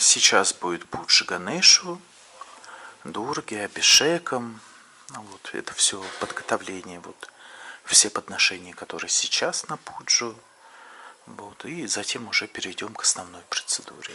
Сейчас будет пуджа Ганешу, Дурге, Абишекам. Вот это все подготовление, вот все подношения, которые сейчас на пуджу. Вот, и затем уже перейдем к основной процедуре.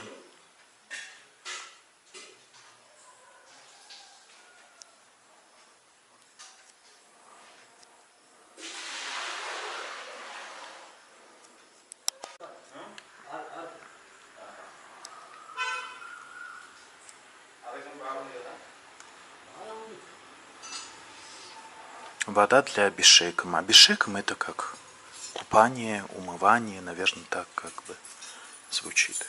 Вода для абишекам. Абишекам это как купание, умывание, наверное, так как бы звучит.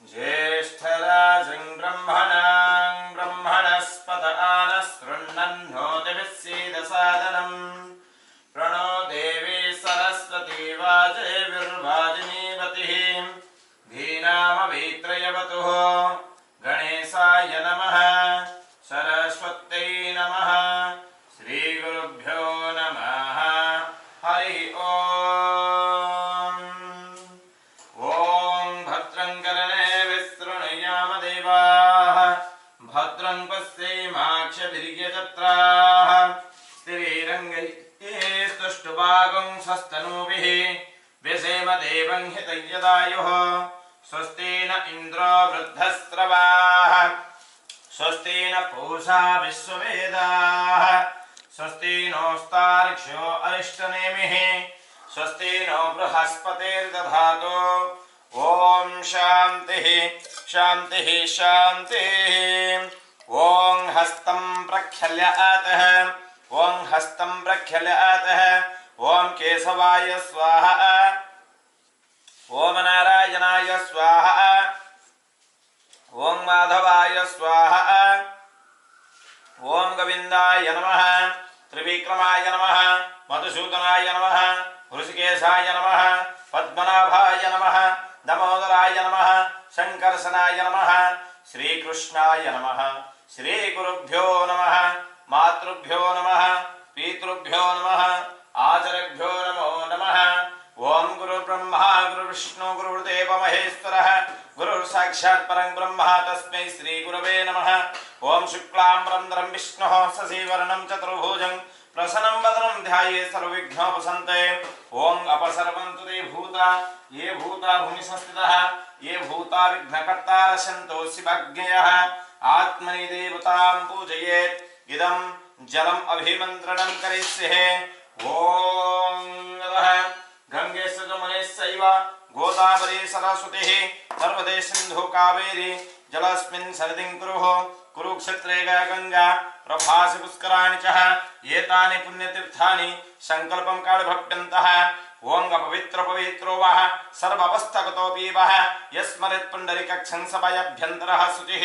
ज्येष्ठराजं ब्रह्मणां ब्रह्मणस्पत आनस्तृण्वन्नोतिभिस्सीदसादनम् प्रणो देवी सरस्वती वाजयविर्वाजिनीवतिः धीनामवित्रयवतुः गणेशाय नमः सरस्वत्यै नमः श्रीगुरुभ्यो नमः हरि ओम् भद्रं कर्णेभिः शृणुयामदेवाः भद्रं पश्येमाक्षभिर्यजत्राः स्थिरैरङ्गैस्तुष्टुवागुं स्वस्तनूभिः व्यसेम देवं हितयदायुः स्वस्ति न इन्द्रो वृद्धस्रवाः स्वस्ति न पूषा विश्ववेदाः स्वस्ति नोस्तार्क्ष्यो अरिष्टनेमिः स्वस्ति नो बृहस्पतिर्दधातु ॐ शान्तिः शान्तिः शान्तिः ॐ हस्तं प्रक्षाल्यतः ॐ हस्तं प्रक्षाल्यतः ॐ केशवाय स्वाहा ॐ नारायणाय स्वाहा ॐ माधवाय स्वाहा ॐ गोविन्दाय नमः त्रिविक्रमाय नमः मधुसूदनाय नमः ऋषिकेशाय नमः पद्मनाभाय नमः दामोदराय नमः शङ्कर्षणाय नमः श्रीकृष्णाय नमः श्रीगुरुभ्यो नमः मातृभ्यो नमः पितृभ्यो नमः आचार्यभ्यो नमो नमः ओम गुरुर्ब्रह्मा गुरुर्विष्णु गुरुर्देव महेश्वरः गुरुर्साक्षात् परं ब्रह्म तस्मै श्रीगुरवे नमः। ओम शुक्लाम्बरधरं विष्णुः शशिवर्णं चतुर्भुजं प्रसन्नं वदनं ध्यायेत् सर्वविघ्नोपशान्तये। ओम अपसर्वन्तु ते भूता ये भूता भूमि संस्थितः ये भूता विघ्नकर्तारः सन्तु शिवाज्ञयः आत्मनि देवतां पूजयेत्। इदं जलम् अभिमन्त्रणं करिष्ये। ओम गंगे सुगमनेश्चैव गोदावरी सरस्वती नर्मदे सिन्धु कावेरी जलस्मिन् सन्निधिं कुरुः। कुरुक्षेत्रे गंगा प्रभासि पुष्कराणि च एतानि पुण्यतीर्थानि संकल्पं कालभक्त्यन्तः। ओं अपवित्र पवित्रो वः सर्वावस्थगतोऽपि वः यस्मरेत् पुण्डरीकाक्षं सभयाभ्यन्तरः शुचिः।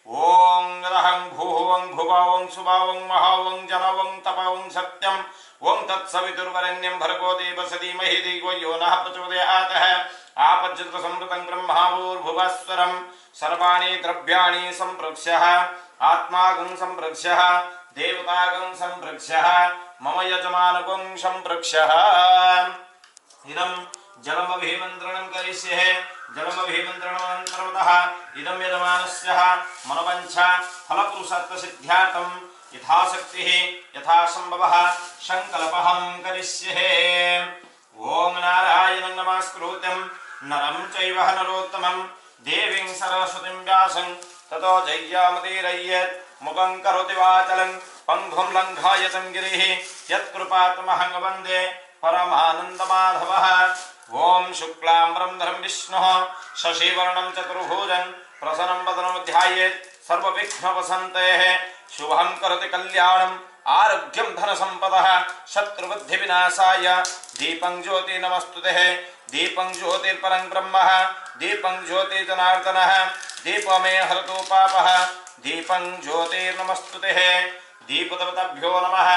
ओं रहं भूः वं भुवः वं सुवः वं महः वं जनः वं तपः वं सत्यम् ओं तत्सवितुर्वरेण्यं भर्गो देवस्य धीमहि धियो यो नः प्रचोदयात्। आपज्यत्रसंवृतं ब्रह्मा भूर्भुवस्वरं सर्वाणि द्रव्याणि सम्प्रोक्ष्य आत्मागं सम्प्रोक्ष्य देवतागं सम्प्रोक्ष्य मम यजमानगं सम्प्रोक्ष्य। इदं जलमभिमन्त्रणं करिष्ये। जलमभिमन्त्रणमन्तर्गतः इदं यजमानस्य मनोवाञ्छा फलपुरुषत्वसिद्ध्यार्थं यथाशक्तिः यथासम्भवः संकल्पहं करिष्ये। ओम नारायणं नमस्कृत्यं नरं चैव नरोत्तमं देवीं सरस्वतीं व्यासं ततो जय्यामतिरय्यत् मुखं करोति वाचालं पङ्गुं लङ्घयतं गिरिः यत्कृपातमहं वन्दे परमानन्दमाधवः। ओम शुक्लाम्बरधरं विष्णुः शशिवर्णं चतुर्भुजं प्रसन्नं वदनं ध्यायेत् सर्वविघ्नोपशान्तये शुभं करोति कल्याणम् आरोग्यं धनसम्पदः शत्रुबुद्धिविनाशाय दीपं ज्योति नमस्तुते दीपं ज्योतिर्परं ब्रह्म दीपं ज्योतिर्जनार्दनः दीपमे हरतु पापः दीपं ज्योतिर्नमस्तुते दीपदेवताभ्यो नमः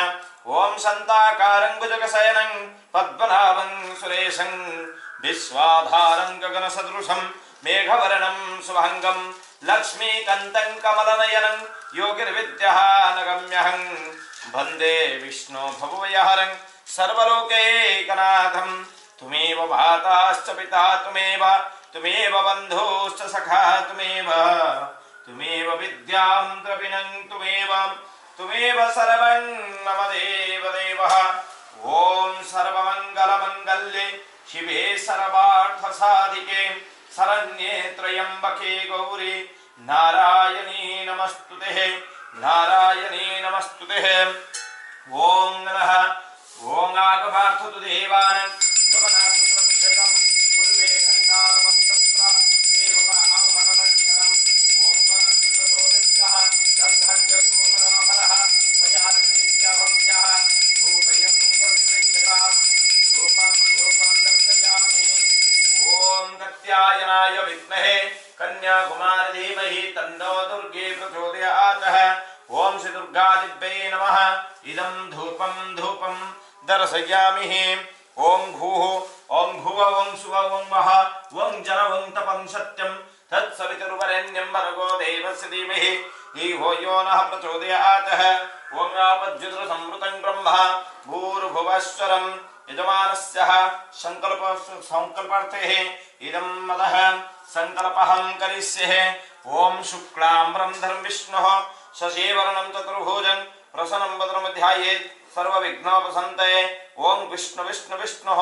ओम शान्ताकारं भुजगशयनं पद्मनाभं सुरेशं विश्वाधारं गगनसदृशं मेघवर्णं शुभांगं लक्ष्मीकान्तं कमलनयनं योगिर्विद्यः नगम्यहं वन्दे विष्णु भवभयहरं सर्वलोकैकनाथं त्वमेव भ्राताश्च पिता त्वमेव बन्धुश्च सखा त्वमेव विद्यां द्रविणं त्वमेव सर्वं मम देवदेवः ॐ सर्वमङ्गलमङ्गल्ये शिवे सर्वार्थसाधिके शरण्ये त्र्यम्बके गौरी नारायणी नमस्तुते ॐ नमः ॐ आगमार्थतु देवानं गमनार्थरक्षकं पूर्वे घण्टारवं तत्र देवता आह्वनलङ्घनम् ॐ वनस्पतिसोदिभ्यः गन्धर्वमनोहरः मया नित्याभक्त्यः धूपयं प्रतिगृह्यताम् धूपं दर्शयामि ॐ कात्यायनाय विद्महे कन्याकुमारी धीमहि तन्नो दुर्गे प्रचोदयात् ओम श्री दुर्गादिव्यै नमः इदं धूपं दर्शयामि ओम भूः ओम भुवः ओम सुवः ओम वः ओम जन ओम तपं सत्यं तत्सवितुर्वरेण्यं भर्गो देवस्य धीमहि धियो यो नः प्रचोदयात् ओम आपद्युतसंवृतं ब्रह्म भूर्भुवस्वरं यजमानस्य संकल्पार्थे इदं मदः संकल्पहं करिष्ये ओम शुक्लाम्बरधरं विष्णुः शशिवर्णं चतुर्भुजं प्रसन्नं वदनं ध्यायेत् सर्वविघ्नोपशान्तये ओम विष्णुः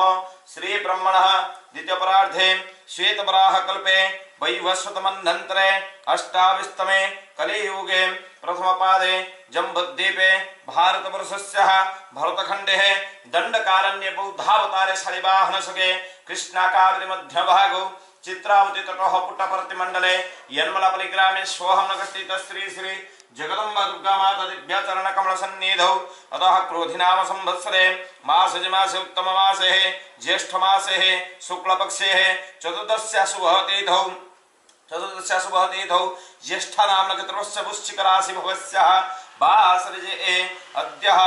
श्री ब्रह्मणः द्वितीयपरार्धे श्वेतवराहकल्पे वैवस्वतमन्वन्तरे अष्टाविंशतमे कलियुगे प्रथमपादे जम्बुद्वीपे भारतवर्षस्य भरतखण्डे दण्डकारण्ये बौद्धावतारे शालिवाहनसुखे कृष्णाकावति मध्यभागो चित्रावती तटोः पुट्टपर्तिमण्डले यन्मलपल्ली ग्रामे सोहमनगरस्थित श्री श्री जगदम्बा दुर्गा माता दिव्या चरण कमल सन्निधौ अतः क्रोधिनाम संवत्सरे मासजमासे उत्तम मासे ज्येष्ठ मासे शुक्लपक्षे चतुर्दश्या शुभः तीथौ ज्येष्ठानाम नक्षत्रस्य वृश्चिक राशि भवस्यः वासरे अद्यः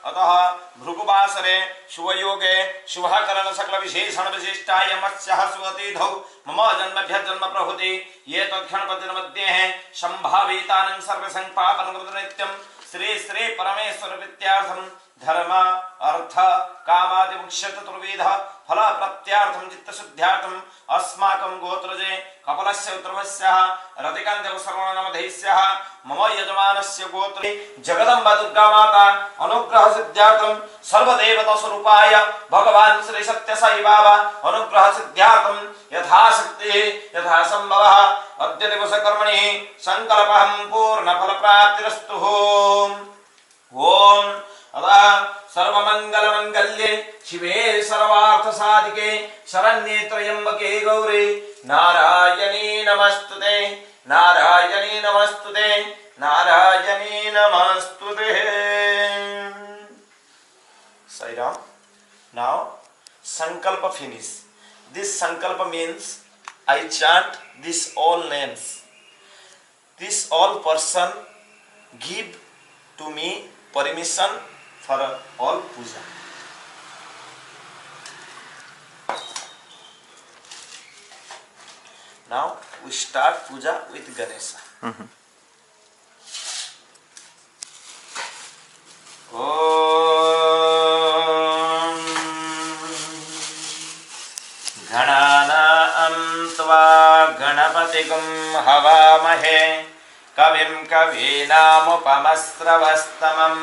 अतः भृगुवासरे शुभयोगे शुभकरण सकल विशेषण विशिष्टायमस्यः शुभतीथौ मम जन्मभ्यः जन्म प्रभृति ये तत्क्षणपतिर मध्ये हैं संभावितानं सर्वसंपापनं नित्यं श्री श्री परमेश्वर विद्यार्थं धर्म अर्थ कामादि मुख्य चतुर्विध फल प्रत्यार्थं चित्तशुद्ध्यार्थं अस्माकं गोत्रजे कपलस्य उत्तरवस्यः रतिकान्ते सर्वनामधेयस्यः मम यजमानस्य गोत्रे जगदम्बा दुर्गा माता अनुग्रह सिद्ध्यार्थं सर्वदेवता स्वरूपाय भगवान् श्री सत्य साई बाबा अनुग्रह सिद्ध्यार्थं यथाशक्ति यथासंभवः अद्य दिवस कर्मणि संकल्पं पूर्ण फल प्राप्तिरस्तु ओम अतः सर्वमंगलमंगल्ये शिवे सर्वार्थसाधिके शरण्ये त्र्यंबके गौरी नारायणी नमस्तुते नारायणी नमस्तुते नारायणी नमस्तुते। Sai Ram. Now sankalpa finish. This sankalpa means I chant these all names. This all person give to me permission for all puja. Now we start puja with Ganesha. Om Gananaam tva Ganapatigam Havamahe कविं कवीनामुपमस्रवस्तमं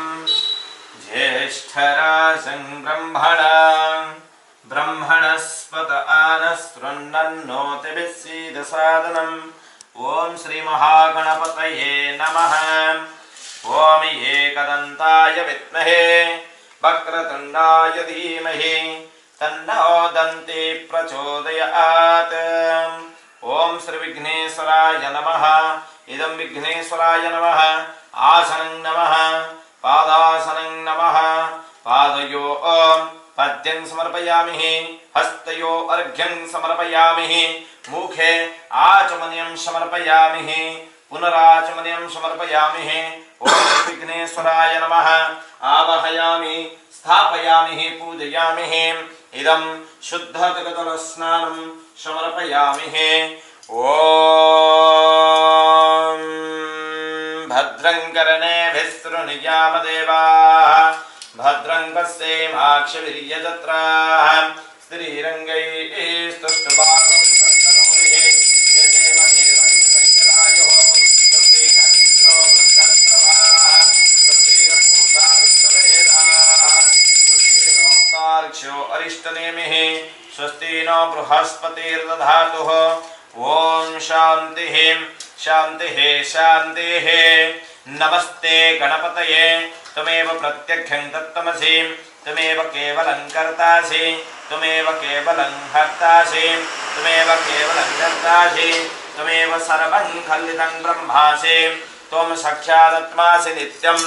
ज्येष्ठराजं ब्रह्मणस्पत आनशृण्वन्नोतिभिस्सीदसादनम् ॐ श्रीमहागणपतये नमः। ॐ एकदन्ताय विद्महे वक्रतुण्डाय धीमहि तन्नो दन्ती प्रचोदयात्। ओम श्री विघ्नेश्वराय नमः इदं विघ्नेश्वराय नमः आसनं नमः पादासनं नमः पादयो पद्यं समर्पयामि हस्तयो अर्घ्यं समर्पयामि मुखे आचमनीयं समर्पयामि पुनराचमनीयं समर्पयामि ओम श्री विघ्नेश्वराय नमः आवाहयामि स्थापयामि पूजयामि इदं शुद्धजलस्नानं समर्पयामि ओम भद्रं कर्णेभिः शृणुयामदेवाः भद्रं पश्येमाक्षभिर्यजत्राः स्त्रीरङ्गैस्तुष्टुवागं सन्तनोभिः यजेम देवं हितञ्जलायुः स्वस्ति न इन्द्रो वृद्धश्रवाः स्वस्ति न पूषा विश्ववेदाः स्वस्ति नोक्तार्क्ष्यो अरिष्टनेमिः स्वस्ति नो बृहस्पतिर्दधातुः ओम शान्तिः शान्तिः शान्तिः नमस्ते गणपतये त्वमेव प्रत्यक्षं तत्त्वमसि त्वमेव केवलं कर्तासि त्वमेव केवलं हर्तासि त्वमेव केवलं कर्तासि त्वमेव सर्वं खलितं ब्रह्मासि त्वं साक्षादात्मासि नित्यं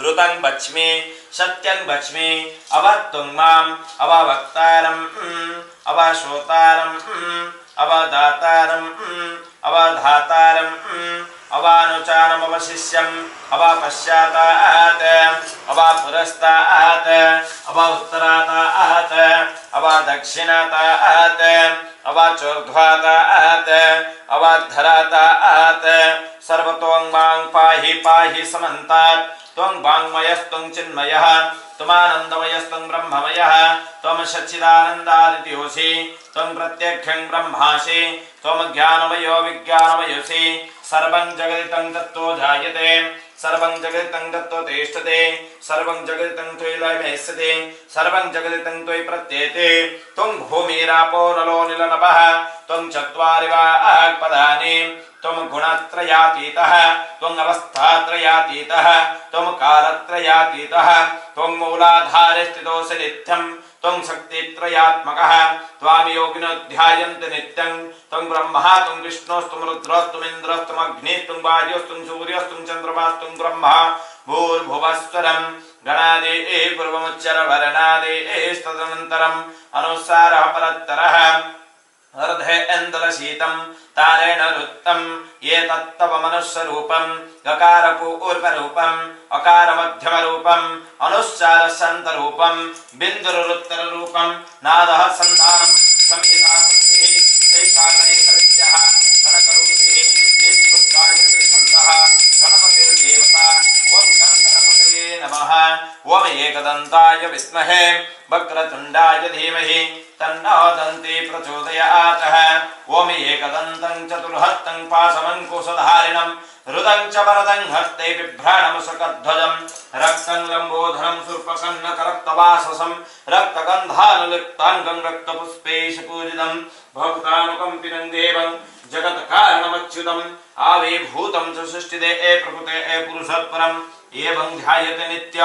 ऋतं वच्मि सत्यं वच्मि अवत्वं माम् अववक्तारम् अवश्रोतारम् अवदातारम् अवधातारम् अवानुचारम् अवशिष्यम् अवपश्चातात् अवपुरस्तात् अवोत्तरातात् अवदक्षिणातात् अवचोर्ध्वातात् अवधरातात् सर्वतों मां पाहि पाहि समन्तात् त्वं वाङ्मयस्त्वं चिन्मयः त्वमानन्दमयस्त्वं ब्रह्ममयः त्वं सच्चिदानन्दादित्योऽसि त्वं प्रत्यक्षं ब्रह्मासि त्वं ज्ञानमयो विज्ञानमयोऽसि सर्वं जगदितं तत्त्वो जायते सर्वं जगदितं तत्त्वो तिष्ठते सर्वं जगदितं त्वयि लयमेष्यते सर्वं जगदितं त्वयि प्रत्येते त्वं भूमिरापो नलो निलनभः त्वं चत्वारि वाक्पदानि त्वं गुणत्रयातीतः त्वं अवस्थात्रयातीतः त्वं कालत्रयातीतः त्वं मूलाधारे स्थितोऽसि नित्यं त्वं शक्तित्रयात्मकः त्वां योगिनो ध्यायन्ति नित्यं त्वं ब्रह्मा त्वं विष्णुस्त्वं रुद्रस्त्वमिन्द्रस्त्वं अग्निस्त्वं वायुस्त्वं सूर्यस्त्वं चन्द्रमास्त्वं ब्रह्मा भूर्भुवस्वरं गणादेः पूर्वमुच्चरवर्णादेः तदनन्तरम् अनुस्सारः परत्तरः अर्धेन्द्रशीतं तारेण रुत्तं ये तत्तव मनुष्यरूपं गकारपूर्वरूपम् अकारमध्यमरूपम् अनुस्सारसन्तरूपं बिन्दुरुत्तररूपं नादः सन्धानं संहितासन्धिः शैखागणेशविद्यः गणकरूपिः निःसृत्गायत्रीछन्दः गणपतिर्देवता ॐ गं गणपतये नमः ॐ एकदन्ताय विद्महे वक्रतुण्डाय धीमहि तन्नो दन्ती प्रचोदयात् ॐ एकदन्तं चतुर्हस्तं पाशमङ्कुशधारिणं हृदं च वरदं हस्ते बिभ्राणमशकध्वजं रक्तं लम्बोधरं शूर्पकर्णकरक्तवाससं रक्तगन्धानुलिप्ताङ्गं रक्तपुष्पैशपूजितं भक्तानुकम्पिनं देवं जगत्कारणमच्युतम् आविर्भूतं च सृष्टिदे प्रकृते पुरुषोत्परम् एवं ध्यायते नित्य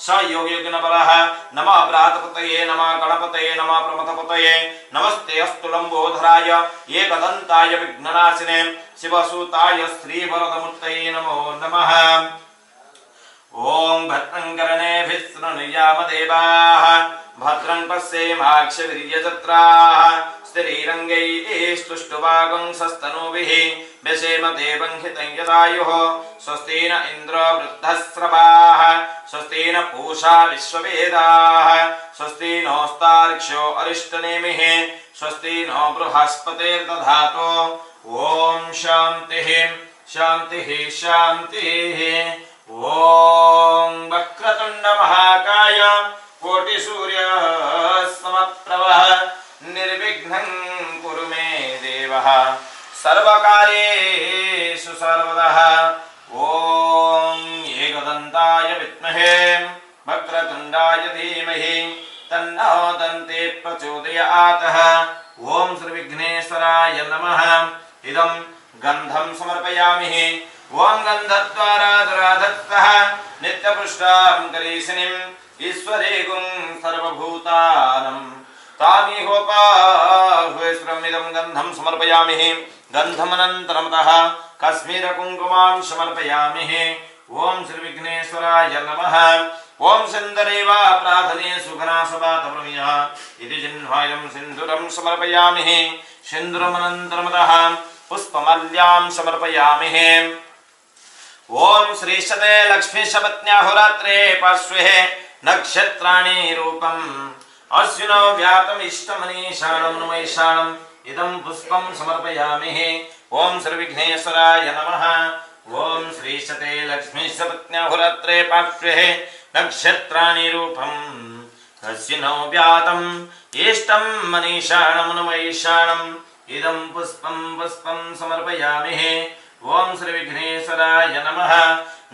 स योगिनबलः नमः प्रातपतये नमः गणपतये नमः प्रमथपतये नमस्ते अस्तु लम्बोधराय एकदन्ताय विघ्ननाशिने शिवसुताय श्रीवरदमूर्तये नमो नमः ॐ भद्रं कर्णेभिः शृणुयामदेवाः भद्रं पश्येमाक्षभिर्यजत्राः स्त्रीरङ्गैस्तुष्टुवागं सस्तनूभिः व्यसेम देवं हितं यदायुः स्वस्ति न इन्द्रो वृद्धश्रवाः स्वस्ति न पूषा विश्ववेदाः स्वस्ति नोस्तार्क्ष्यो अरिष्टनेमिः स्वस्ति नो बृहस्पतिर्दधातु ॐ शान्तिः शान्तिः शान्तिः ॐ वक्रतुण्डमहाकाय कोटिसूर्यसमप्रभः निर्विघ्नं कुरु मे देवः सर्वकार्येषु सर्वदा ॐ एकदन्ताय विद्महे वक्रतुण्डाय धीमहि तन्नो दन्ती प्रचोदयात् ॐ श्री विघ्नेश्वराय नमः इदं गन्धं समर्पयामि ॐ गन्धद्वारा दुराधत्तः नित्यपुष्टां करीशिनीम् ईश्वरेगुं सर्वभूतानं तामीहोपाहुश्रमिदं गन्धं समर्पयामि गन्धमनन्तरमतः कश्मीरकुङ्कुमां समर्पयामि ओम श्री विघ्नेश्वराय नमः ओम सिन्दरेवा प्रार्थने सुघनासवातप्रमियः इति जिह्वायं सिन्दूरं समर्पयामि सिन्दूरमनन्तरमतः पुष्पमाल्यां समर्पयामि ओम श्रीशते लक्ष्मीशपत्न्याहोरात्रे पार्श्वे नक्षत्राणि रूपम् अश्विनौ व्यातम् इष्टमनीषाणं नुमैषाणम् इदं पुष्पं समर्पयामि ओम श्री विघ्नेश्वराय नमः ओम श्रीशते लक्ष्मीशपत्न्याहोरात्रे पार्श्वे नक्षत्राणि रूपम् अश्विनौ व्यातम् इष्टं मनीषाणं नुमैषाणम् इदं पुष्पं समर्पयामि ओम श्री विघ्नेश्वराय नमः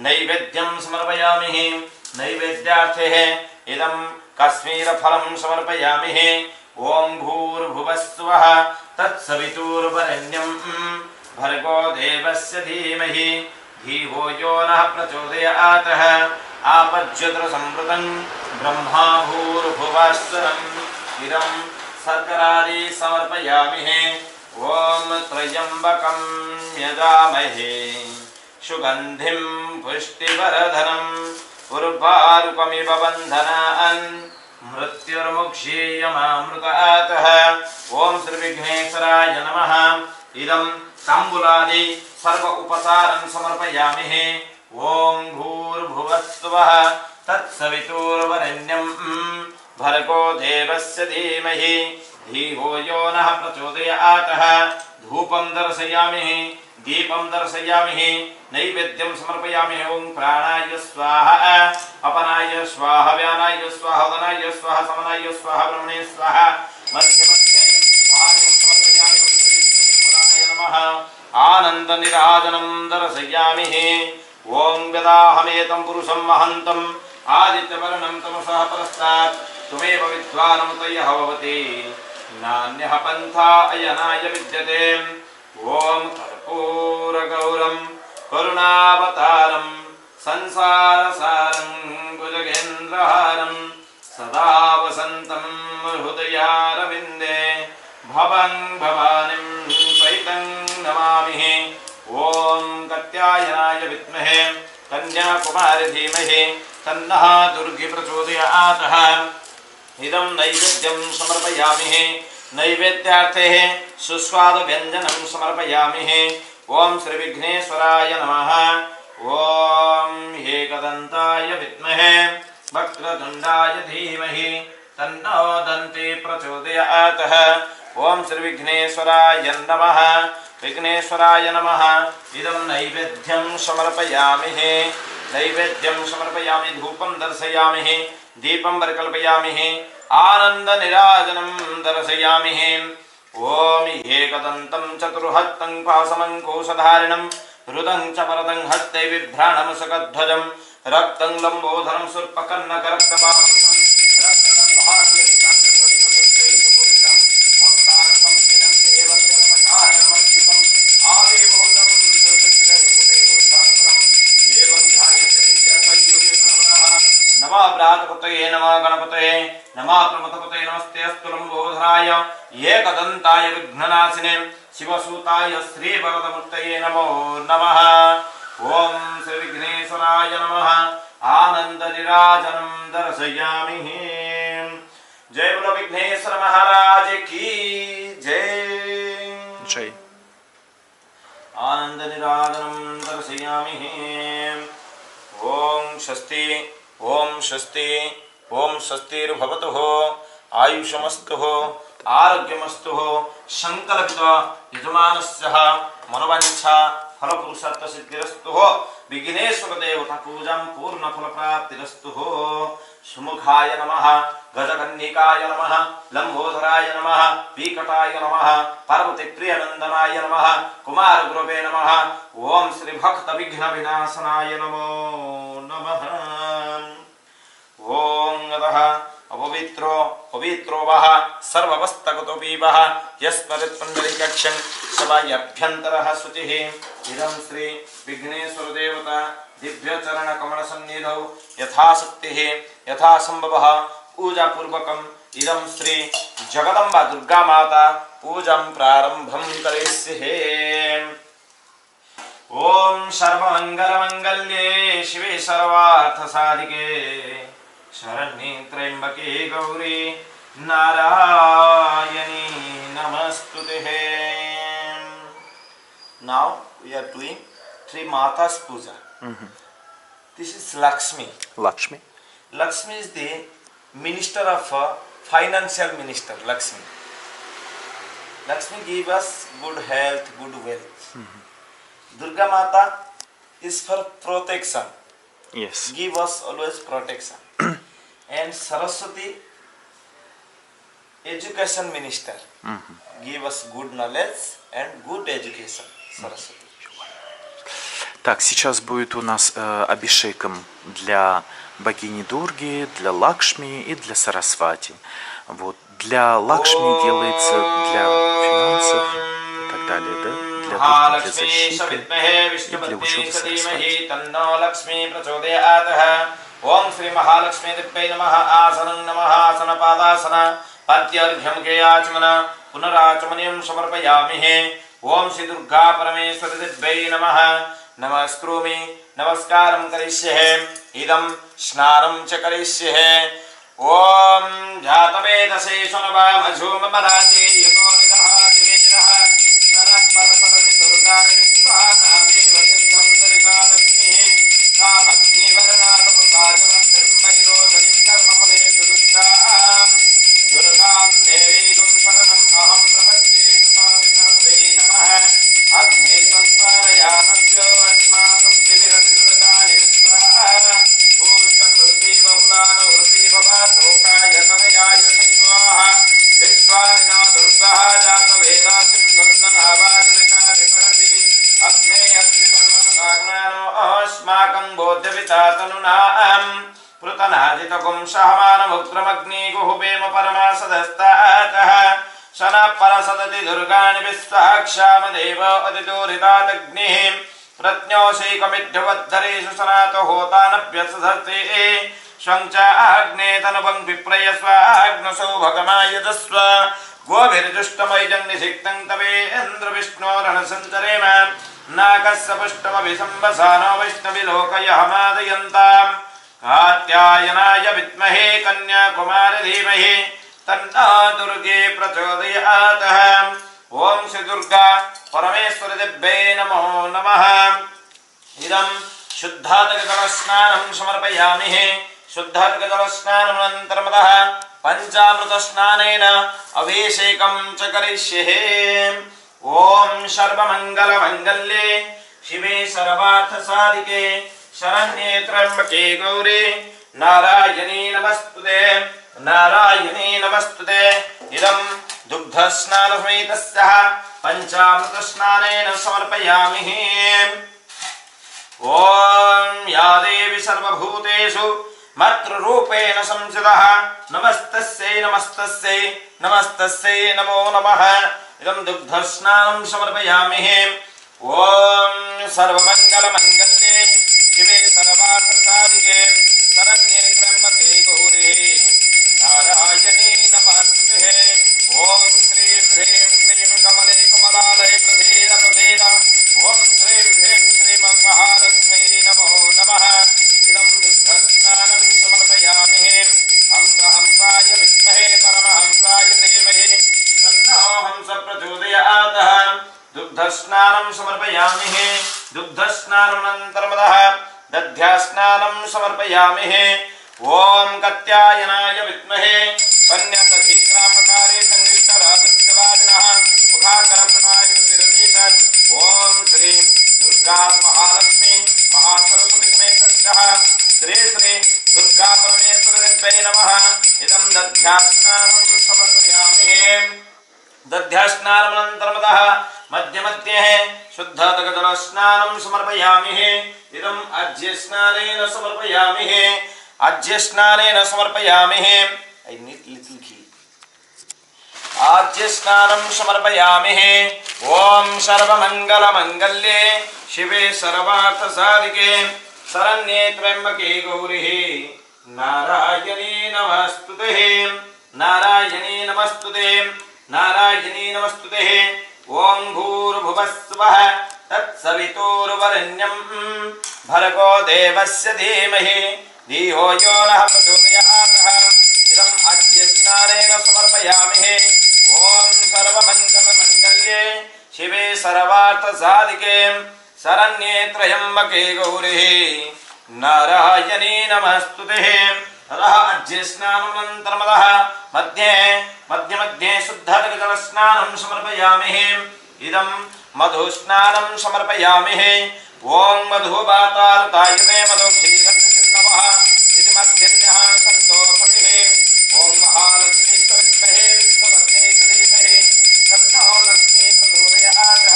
नैवेद्यं समर्पयामि नैवेद्यार्थे इदं कश्मीरफलं समर्पयामि ओम भूर्भुवस्सुवः तत्सवितुर्वरेण्यं भर्गो देवस्य धीमहि धियो यो नः प्रचोदयात् आपज्यद्रसंवृतं ब्रह्मा भूर्भुवस्सुरम् इदं सर्करादि समर्पयामि ओम त्र्यंबकं यजामहे सुगंधिं पुष्टिवर्धनम् उर्वारुकमिव बन्धनान् मृत्युर्मुक्षीयमामृतात् ओम श्री विघ्नेश्वराय नमः इदं ताम्बूलादि सर्व उपचारं समर्पयामि ओम भूर्भुवस्सुवः तत्सवितुर्वरेण्यं भर्गो देवस्य धीमहि धियो यो नः प्रचोदयात् धूपं दर्शयामि दीपं दर्शयामि नैवेद्यं समर्पयामि ओं प्राणाय स्वाहा अपनाय स्वाहा व्यानाय स्वाहा उदनाय स्वाहा समनाय स्वाहा ब्रह्मणे स्वाहा मध्ये मध्ये पानीं समर्पयामि ओं श्रीविघ्नेश्वराय नमः आनंद निराजनं दर्शयामि ओं यदाहमेतं पुरुषं महन्तम् आदित्यवर्णं तमसः परस्तात् त्वमेव विद्वानमुतयः भवति नान्यः पन्था अयनाय विद्यते ओम कर्पूरगौरं करुणावतारं संसारसारं भुजगेन्द्रहारं सदा वसन्तं हृदयारविन्दे भवं भवानीं सहितं नमामि ओम कात्यायनाय विद्महे कन्याकुमारी धीमहि तन्नः दुर्गी प्रचोदयात् इदं नैवेद्यं समर्पयामि नैवेद्यार्थे सुस्वादु व्यंजनं समर्पयामि ओम श्री विघ्नेश्वराय नमः ओम एकदन्ताय विद्महे वक्रतुण्डाय धीमहि तन्नो दन्ती प्रचोदयात् ओम श्री विघ्नेश्वराय नमः विघ्नेश्वराय नमः इदं नैवेद्यं समर्पयामि नैवेद्यं समर्पयामि धूपं दर्शयामि दीपं परिकल्पयामि आनंद निराजनं दर्शयामि ओम एकदन्तं चतुर्हस्तं पाशमङ्कुशधारिणं हृदं च वरदं हस्ते बिभ्राणं शकध्वजं रक्तं लम्बोदरं शूर्पकर्णकरक्तपाशं रक्तगन्धान्वितं दिवस्तपुष्पैः मन्दारकं चिनं देवं देवताकारणमच्युतम् आदिभूतं सुचित्रसुते पुरुषात्रम् एवं ध्यायते नित्यसंयुगेश्वरः नमः प्रातपतये नमः गणपतये नमः प्रमथपतये नमस्ते अस्तु लम्बोधराय एकदन्ताय विघ्ननाशिने शिवसूताय श्रीवरदमूर्तये नमो नमः ओम श्री विघ्नेश्वराय नमः आनंद निराजनं दर्शयामि जय बोलो विघ्नेश्वर महाराज की जय जय आनंद निराजनं दर्शयामि ओम स्वस्ति ओम स्वस्ति ओम स्वस्तिर्भवतु आयुषमस्तु आरोग्यमस्तु संकल्पित यजमानस्य मनोवांछा फलपुरुषार्थ सिद्धिरस्तु विघ्नेश्वर देवता पूजा पूर्ण फल प्राप्तिरस्तु सुमुखाय नमः गजकन्निकाय नमः लंबोदराय नमः विकटाय नमः पार्वती प्रियनंदनाय नमः कुमार गुरवे नमः ओम श्री भक्त विघ्न विनाशनाय नमो नमः ओम अतः पवित्रो वः सर्ववस्तगतो पीवः यस्मरेत् पुण्डरीकाक्षं सभायाभ्यन्तरः शुचिः इदं श्री विघ्नेश्वर देवता दिव्य चरण कमल सन्निधौ यथाशक्तिः यथासंभवः पूजापूर्वकं इदं श्री जगदम्बा दुर्गा माता पूजं प्रारंभं करिष्ये। ओम सर्वमंगलमंगल्ये शिवे सर्वार्थसाधिके शरण्ये त्र्यंबके गौरी नारायणी नमस्तुते। Now we are doing three Matas Puja. This is Lakshmi. Lakshmi. Lakshmi is the minister of financial minister. Lakshmi. Lakshmi give us good health, good wealth. Durga Mata is for protection. Yes. Give us always protection. And Saraswati, education minister. Give us good knowledge and good education. Saraswati. Так, сейчас будет у нас абишеком для богини Дурги, для Лакшми и для Сарасвати. Вот. Для Лакшми делается для финансов и так далее, да? Для Дурги, для защиты и для учебы Сарасвати. Om Shri Mahalakshmi Dibbay Namaha Asanam Namaha Asana Padasana Patyarghyam Keyachmana Punarachamaniyam Samarpayamihe. Om Shri Durga Parameswari Dibbay Namaha Namaskromi Namaskaram Karishye Idam Snanam Cha Karishye. Om Jatavedase Sonava Majhuma Marati Yago Nidaha Diviraha Sarapparasarati Durga Nirishwana Deva Sindham Durga Dagnihi Kabhagni Varanata Pusajalam Timmairo Tanim Karma Pale Dudusham Durgam Devigum Saranam Aham Prapatye Supadikarate Namaha Agni Sanparayanasya Atma Sukti Virati Durgani Vishwa Pushta Prudhi Bahulana Urti Bhavato Kaya Tanayaya Sanyvaha Vishwarina Durgaha Jata Veda Sindhurna Navadrikati Parasi Agni Atrivarma Sagnano Asmakam Bodhyavitattanunam Prutanaditakum Shahamana Mukramagni Guhubema Paramasadastataha Shana Parasadati Durgani Vishwakshama Deva Adiduritatagnih Pratnyosi Kamidhyavadharesu Sanato Hotanabhyasadhati Shancha Agne Tanubang Viprayasva Agnaso Bhagamayadasva Govirjushtamaijan Nisiktan Tabe Indra Vishnu Ranasantarema Nakasapushtamavisambasano Vishnavilokayahamadayantam Katyayanaya Vitmahe Kanyakumari Dhimahi Tanna Durge Prachodayataham. Om Shri Durga Parameswari Dibbay Namo Namaha. Idam Shuddhadagajalasnanam Samarpayamihe. Shuddhadagajalasnanam Anantaramadaha Panchamrutasnanena Abhishekam Cha Karishye. Om Sarvamangala Mangalye Shive Sarvarthasadike Sharanye Trambake Gauri Narayani Namastute Narayani Namastute. Idam Dugdha Snana Samitasya Panchamrutasnanena Samarpayamihe. Om Ya Devi Sarvabhuteshu Matrurupena Samsitaha Namastasye Namastasye Namastasye Namo Namaha. Idam Dugdha Snanam Samarpayamihe. Om Sarvamangala Mangalye Shive Sarvarthasadike Saranye Trambake Gauri Narayani Namastute. Om Shrim Hrim Shrim Kamale Kamalale Pradhena Pradhena. Om Shrim Hrim Shrim Mahalakshmi Namo Namaha. Idam Dugdha Snanam Samarpayamihe. Hamsa Hamsaya Vidmahe Paramahamsaya Dhimahi Tanno Hamsa Prachodayatah. Dugdha Snanam Samarpayamihe. Dugdha Snanam Anantaramadaha Dadhya Snanam Samarpayamihe. Om Katyayanaya Vidmahe Kanyakadhikramakare Sangishtaragadhyavadinaha Mukhakarapranayaka Siradeshat. Om Shri Durga Mahalakshmi Mahasaraswati Sametasyaha Shri Shri Durga Parameswari Dibbay Namaha. Idam Dadhyasnanam Samarpayamihe. Dadhyasnanam Madhya Madhya Shuddhadagajalasnanam Samarpayamihe. Idam Ajyasnanena Samarpayamihe. Ajyasnanena Samarpayamihe. I need little ghee. Ajyasnanam Samarpayamihe. Om Sarvamangala Mangalye Shive Sarvarthasadike Saranye Trambake Gauri Narayani Namastute. Narayani नमस्तुते नारायणी नमस्तुते ओम भूर्भुवः स्वः तत्सवितुर्वरेण्यं भर्गो देवस्य धीमहि धियो यो नः प्रचोदयात् इदम् अज्ञस्नानेन समर्पयामि ओम सर्वमङ्गलमङ्गल्ये शिवे सर्वार्थसाधिके शरण्ये त्र्यम्बके गौरी नारायणी नमस्तुते ततः अज्ञस्नानमनन्तरमतः मध्ये शुद्धजलस्नानं समर्पयामि इदं मधुस्नानं समर्पयामि ओम मधुवातारुतायते मधुक्षीरं नमः इति मध्यन्यः सन्तोषतिः ओम महालक्ष्मी विद्महे विष्णुपत्नी धीमहि तन्नो लक्ष्मी प्रचोदयात्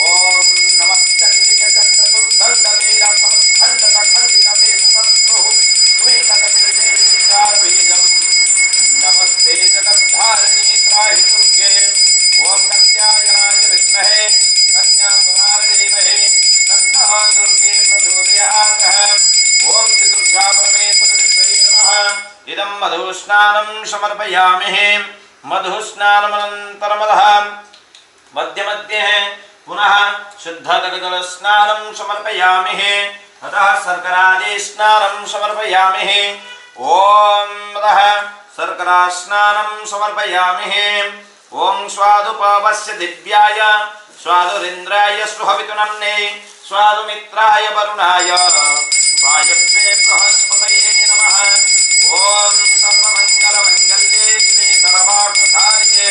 ओम नमः चण्डिके चण्डदुर्दण्डलीला समखण्डतखण्डितभेषशत्रुः बीजम् नमस्ते जगद्धारिणी त्राहि दुर्गे ओम कात्यायनाय विद्महे कन्याकुमारी धीमहि तन्नो दुर्गे प्रचोदयात् ओम श्री दुर्गा परमेश्वरी नमः इदं मधुस्नानं समर्पयामि मधुस्नानमनन्तरमतः मध्य पुनः शुद्धजलस्नानं समर्पयामि ततः शर्करादि स्नानं समर्पयामि ओम शर्करा स्नानं समर्पयामि ओम स्वादुपवस्य दिव्याय स्वादुरिन्द्राय सुहवितुनन्ने स्वादुमित्राय वरुणाय वायव्ये बृहस्पतये नमः ओम सर्वमङ्गलमङ्गल्ये शिवे सर्वार्थसाधिके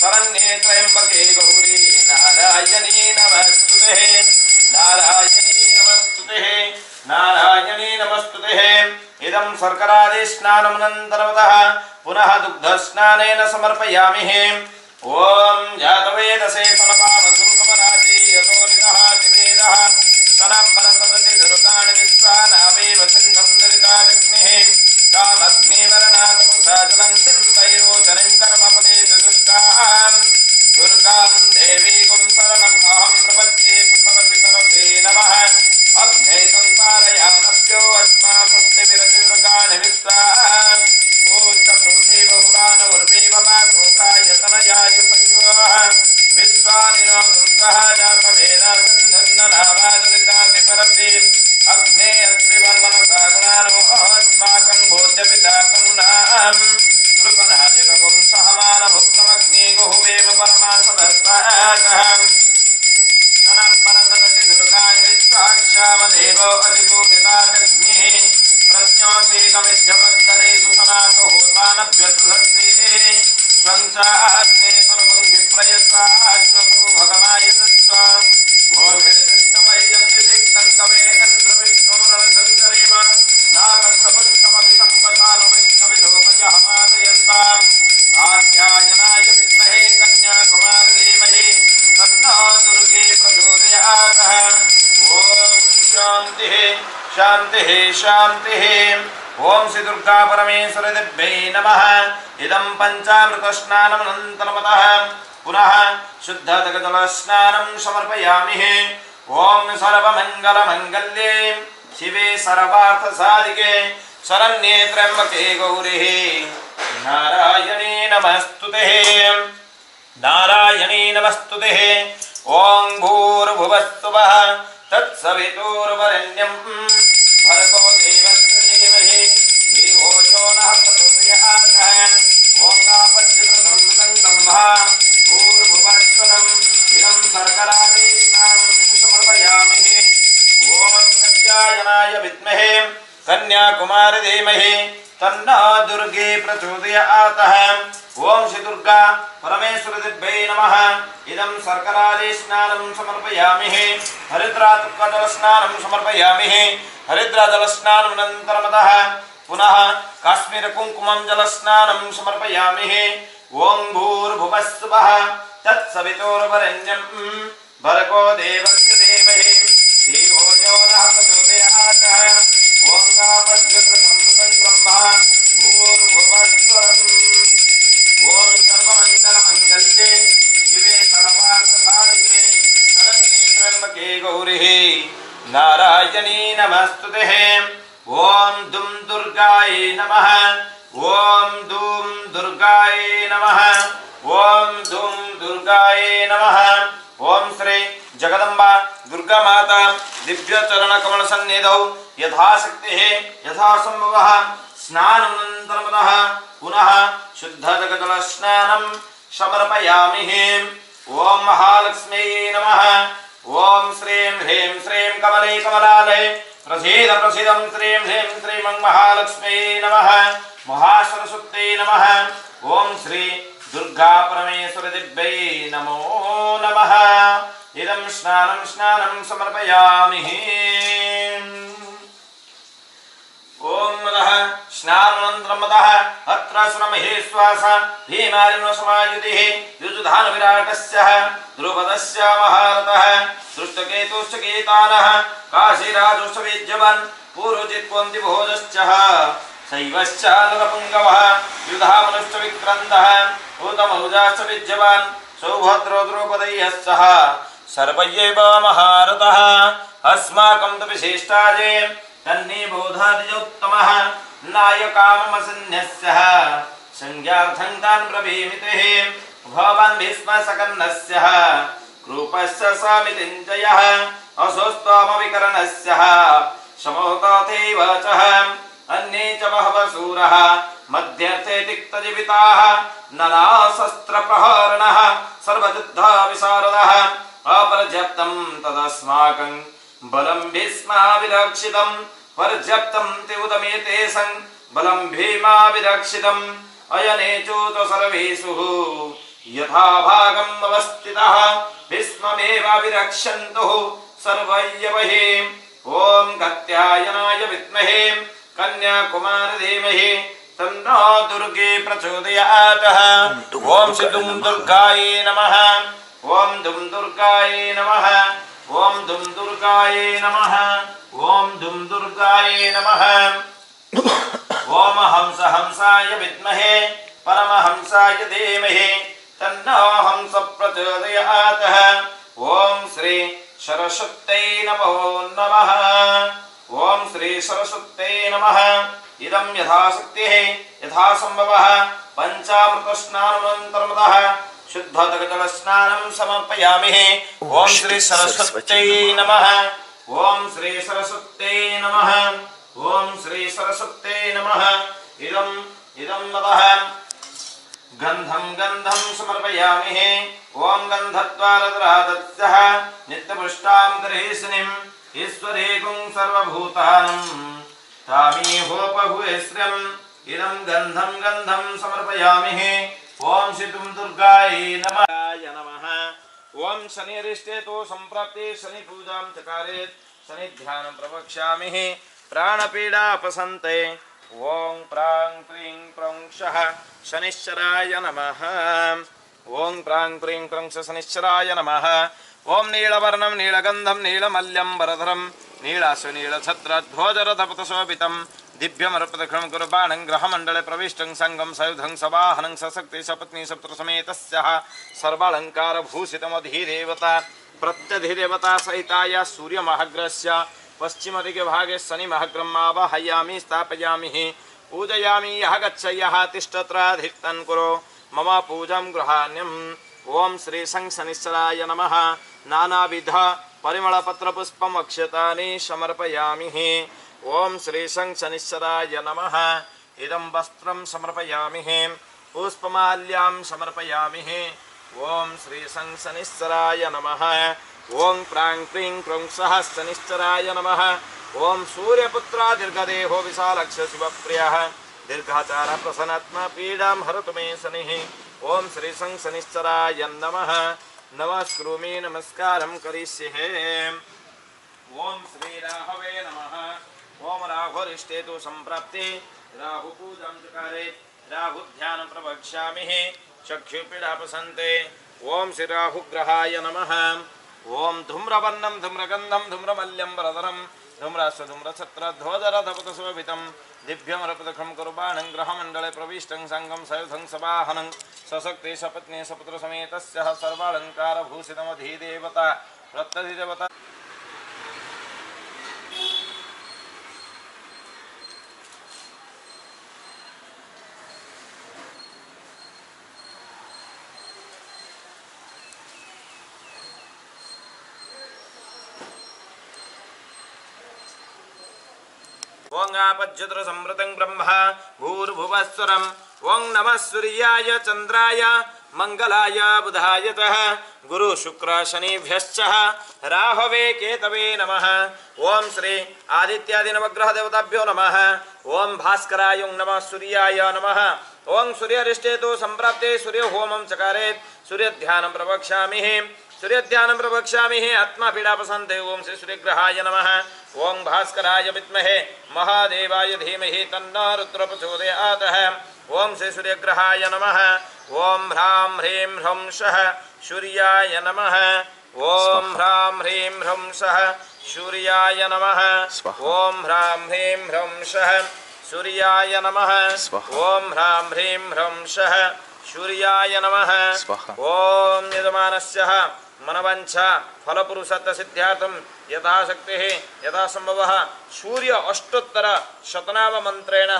शरण्ये त्र्यम्बके गौरी नारायणी नमस्तुते नारायणी नमस्तुते नारायणी नमस्तुते इदं शर्करादि स्नानमनन्तरमतः पुनः दुग्धस्नानेन समर्पयामि ओम जातवेदसे समपावधूमराजी यतोरितः तिवेदः सनपरसदति दुर्गाणि विश्वानावेव सिन्धं दरितादग्निः कामग्निवरणातपुषा ज्वलन्तीं वैरोचनीं कर्मपदे दुष्टां दुर्गां देवीं शरणम् अहं प्रपद्ये सुपरसितरसे नमः अग्ने संतारयानभ्यो अस्माकं विरतिर्गाणि विश्वाः ओच्चप्रोथे बहुलान उर्वेव पातोकायतनयाय संयोः विश्वानिनो दुर्गः जातवेदा सन्धन्ननावादरितातिपरसे अग्ने अत्रिवर्मनसा गुणानो अस्माकं भोज्यपिता तनुनां कृपनाजिकपुं सहमानभुक्तमग्ने गुहुवेव परमासभस्ताकः सनपरसदति दुर्गाणि विश्वाक्षामदेव अतिदूरितादग्निः प्रज्ञोऽसेकमित्यवत्तरेषु सनातो होतानभ्यसुधत्ते स्वञ्चाग्ने तनुभुङ्क्ति प्रयसाग्नसो भगवाय तत्स्व गोभिर्दुष्टमय्यन्तिषिक्तं कवेन्द्रविष्णोरविसञ्चरेम नागस्तपुष्टमपि सम्पदानुवैष्णविलोकजहमादयन्ताम् कात्यायनाय विद्महे कन्याकुमारी धीमहि तन्नो दुर्गे प्रचोदयात् ओम शान्तिः शान्तिः शान्तिः ओम श्री दुर्गा परमेश्वर दिव्यै नमः इदं पञ्चामृतस्नानमनन्तरमतः पुनः शुद्धजलस्नानं समर्पयामि ओम सर्वमङ्गलमङ्गल्ये शिवे सर्वार्थसाधिके शरण्ये त्र्यम्बके गौरी नारायणी नमस्तुते नारायणी नमस्तुते ओम भूर्भुवः स्वः तत्सवितुर्वरेण्यं भर्गो देवस्य धीमहि धियो यो नः प्रचोदयात् ओम आपद्युतं ब्रह्म भूर्भुवः स्वः इदं शर्करादि स्नानं समर्पयामि ओम कात्यायनाय विद्महे कन्याकुमारी धीमहि तन्नो दुर्गे प्रचोदयात् ओम श्री दुर्गा परमेश्वर दिव्यै नमः इदं शर्करादि स्नानं समर्पयामि हरिद्राजलस्नानं समर्पयामि हरिद्राजलस्नानमनन्तरमतः पुनः काश्मीर कुङ्कुमं जलस्नानं समर्पयामि ओम भूर्भुवः स्वः तत्सवितुर्वरेण्यं भर्गो देवस्य धीमहि धियो यो नः प्रचोदयात् ओम आपद्युतं ब्रह्म भूर्भुवः स्वः ओम सर्वमङ्गलमङ्गल्ये शिवे सर्वार्थसाधिके शरण्ये त्र्यम्बके गौरी नारायणी नमस्तुते ओम दुम दुर्गायै नमः ओम धूम दुर्गाय नमः। ओम धूम दुर्गाय नमः। ओम श्री जगदम्बा दुर्गा माता दिव्य चरण कमल सन्निधौ यथाशक्ति यथा संभव स्नानानन्तरं पुनः शुद्ध जगजल स्नानं समर्पयामि। ओम महालक्ष्मी नमः। ओम श्रीं ह्रीं श्रीं कमले कमलालये प्रसीद प्रसीदं श्रीं ह्रीं श्रीं महालक्ष्मी नमः। महासरस्वती नमः। ओम श्री दुर्गा परमेश्वर दिव्यै नमो नमः। इदं स्नानं समर्पयामि। ओम मदः स्नानानन्तरं मदः अत्र श्रमहे श्वास भीमारिणो समायुधिः युजुधान विराटस्य द्रुपदस्य महारथः दृष्टकेतुश्च केतानः काशीराजोश्च विद्यवन् पूर्वजित्वन्ति भोजश्च शैवश्च नरपुङ्गवः युधामनुश्च विक्रन्दः ऊतमौजाश्च विद्यवान् सौभद्रो द्रौपदयः सह सर्व एव महारथः अस्माकं तु विशिष्टाये तन्ने बोधादिजोत्तमः नायकामसन्न्यस्य संज्ञार्थं तान् ब्रवीमितिः भवान् भीष्मसकर्णस्य कृपस्य सामितिञ्जयः असोस्त्वमविकर्णस्य समोताथैव च अन्ये च बहवः शूरः मध्यर्थे तिक्तजीविताः ननाशस्त्रप्रहरणः सर्वयुद्धविशारदः अपर्याप्तं तदस्माकं बलं भीष्माभिरक्षितं पर्याप्तं ते उदमेते सं बलं भीमाभिरक्षितम् अयनेचोत सर्वेषु यथा भागम् अवस्थितः भीष्ममेवाभिरक्षन्तुः सर्वैर्यवहि। ॐ कात्यायनाय विद्महे कन्याकुमारी धीमहि तन्नो दुर्गे प्रचोदयात्। ॐ दुं दुर्गाय नमः। ॐ दुं दुर्गाय नमः। ओम दुम दुर्गाय नमः। ओम दुम दुर्गाय नमः। ओम हंस हंसाय विद्महे परमहंसाय धीमहि तन्नो हंस प्रचोदयात्। ओम श्री सरस्वत्यै नमो नमः। ओम श्री सरस्वत्यै नमः। इदं यथाशक्तिः यथा संभवः पंचामृत स्नानानन्तरं शुद्ध जगजल स्नानं समर्पयामि। ओम श्री सरस्वत्यै नमः। ओम श्री सरस्वत्यै नमः। ओम श्री सरस्वत्यै नमः। इदं मदः गन्धं समर्पयामि। ओम गन्धद्वारद्रादत्सः नित्यपुष्टां गृहीष्णीम् ईश्वरेकुं सर्वभूतानं तामीहोपभुयश्रियम् इदं गन्धं समर्पयामि। ओम श्रीं दुर्गाय नमः। ओम शनिरिष्टे तो संप्राप्ते शनि पूजां चकारेत् शनि ध्यानं प्रवक्ष्यामि प्राणपीडापसन्ते। ओम प्रां प्रीं प्रं शः शनिश्चराय नमः। ओम प्रां प्रीं प्रं शनिश्चराय नमः। ओम नीलवर्णं नीलगन्धं नीलमल्यं वरधरं नीलाश्वनीलछत्रध्वजरथपथशोभितं दिव्यमर्पदक्षं कुर्बाणं ग्रहमण्डले प्रविष्टं संगं सयुधं सवाहनं सशक्ति सपत्नी सप्तसमेतस्य सर्वालङ्कारभूषितमधिदेवता प्रत्यधिदेवता सहिताया सूर्यमहाग्रहस्य पश्चिमदिग्भागे शनिमहाग्रहम् आवाहयामि स्थापयामि पूजयामि। यः गच्छ यः तिष्ठत्राधिष्ठन् कुरु मम पूजां गृहाण्यम्। ओम श्री शनिश्चराय नमः। नानाविध परिमलपत्रपुष्पम् अक्षतानि समर्पयामि। ओम श्री शनिश्चराय नमः। इदं वस्त्रं समर्पयामि पुष्पमाल्यां समर्पयामि। ओम श्री शनिश्चराय नमः। ओम प्रां प्रीं प्रं सः शनिश्चराय नमः। ओम सूर्यपुत्र दीर्घदेहो विशालक्ष शिवप्रियः दीर्घाचार प्रसन्नात्मा पीडां हरतु मे शनिः। ओम श्री शनिश्चराय नमः। नमस्कुरुमि नमस्कारं करिष्ये। ओम श्री राहवे नमः। ओम राहुरिष्टे तु संप्राप्ते राहु पूजां चकारेत् राहु ध्यानं प्रवक्ष्यामि चक्षुपीडापसन्ते। ओम श्री राहुग्रहाय नमः। ओम धूम्रवर्णं धूम्रगन्धं धूम्रमल्यं वरदरं धूम्राश्वधूम्रछत्रध्वजरथपथशोभितं दिव्यमर्पदक्षं कुर्बाणं ग्रहमण्डले प्रविष्टं संगं सयुधं सवाहनं सशक्ति सपत्नी सपुत्रसमेतस्य सर्वालङ्कारभूषितमधिदेवता प्रत्यधिदेवता। ओं आपज्युतर समृतं ब्रह्म भूर्भुवस्वरम् ओं नमः सूर्याय चंद्राय मंगलाय बुधायतः गुरु शुक्र शनिभ्यश्च राहवे केतवे नमः। ओं श्री आदित्यादि नवग्रह देवताभ्यो नमः। ओं भास्कराय नमः सूर्याय नमः। ओं सूर्यरिष्टेतु संप्राप्ते सूर्य होमं चकारेत् सूर्य ध्यानं प्रवक्ष्यामि सूर्यध्यानं प्रवक्ष्यामि आत्मा पीडापसन्ते। ओं श्री सूर्यग्रहाय नमः। ओं भास्कराय विद्महे महादेवाय धीमहि तन्नो रुद्र प्रचोदयात्। ओं श्री सूर्यग्रहाय नमः। ओं ह्रां ह्रीं ह्रौं सः सूर्याय नमः। ओं ह्रां ह्रीं ह्रौं सः सूर्याय नमः। ओं ह्रां ह्रीं ह्रौं सः सूर्याय नमः। ओं ह्रां ह्रीं ह्रौं सः सूर्याय नमः। ओं यजमानस्य मनवंचा फलपुरुषत्व सिद्ध्यार्थं यथाशक्तिः यथासंभवः सूर्य अष्टोत्तर शतनाम मंत्रेण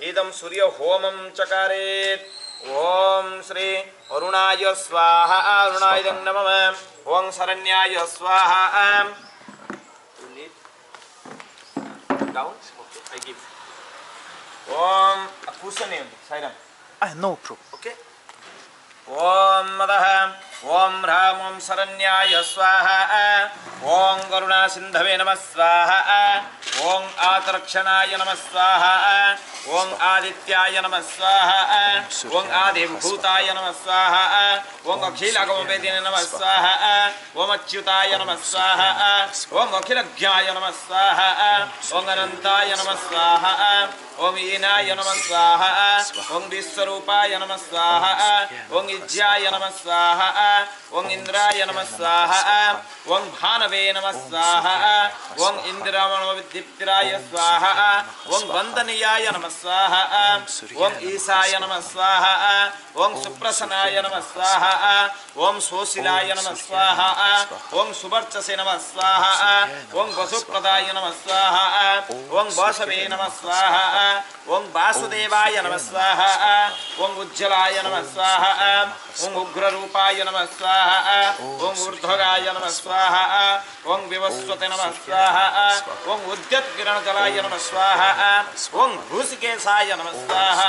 इदं सूर्य होमं चकारेत्। ओं श्री अरुणाय स्वाहा अरुणाय नमः। ओं शरण्याय स्वाहा। ओं कुशने साइडम No problem. ओके। ओं मदः ओं ह्रां ओं शरण्याय स्वाहा। ओं करुणा सिंधवे नमः स्वाहा। ओं आतरक्षणाय नमः स्वाहा। ओं आदित्याय नमः स्वाहा। ओं आदिभूताय नमः स्वाहा। ओं अखिलगमवेदिने नमः स्वाहा। ओं अच्युताय नमः स्वाहा। ओं अखिलज्ञाय नमः स्वाहा। ओं अनंताय नमः स्वाहा। ओं ईनाय नमः स्वाहा। ओं विश्वरूपाय नमः स्वाहा। ओं इज्याय नमः स्वाहा। ओं इंद्राय नमः स्वाहा। ओं भानवे नमः स्वाहा। ओं इंद्रमणोविद्युक्तिराय स्वाहा। ओं वंदनीयाय नमः स्वाहा। ओं ईशाय नमः स्वाहा। ओं सुप्रसन्नाय नमः स्वाहा। ओं सोशिलाय नमः स्वाहा। ओं सुवर्चसे नमः स्वाहा। ओं वसुप्रदाय नमः स्वाहा। ओं वासवे नमः स्वाहा। ओं वासुदेवाय नमः स्वाहा। ओं उज्ज्वलाय नमः स्वाहा। ओं उग्ररूपाय नमः स्वाहा। ओं ऊर्ध्वगाय नमः स्वाहा। ओं विवस्वते नमः स्वाहा। ओं उद्यत्किरणजलाय नमः स्वाहा। ओं भूषिकेशाय नमः स्वाहा।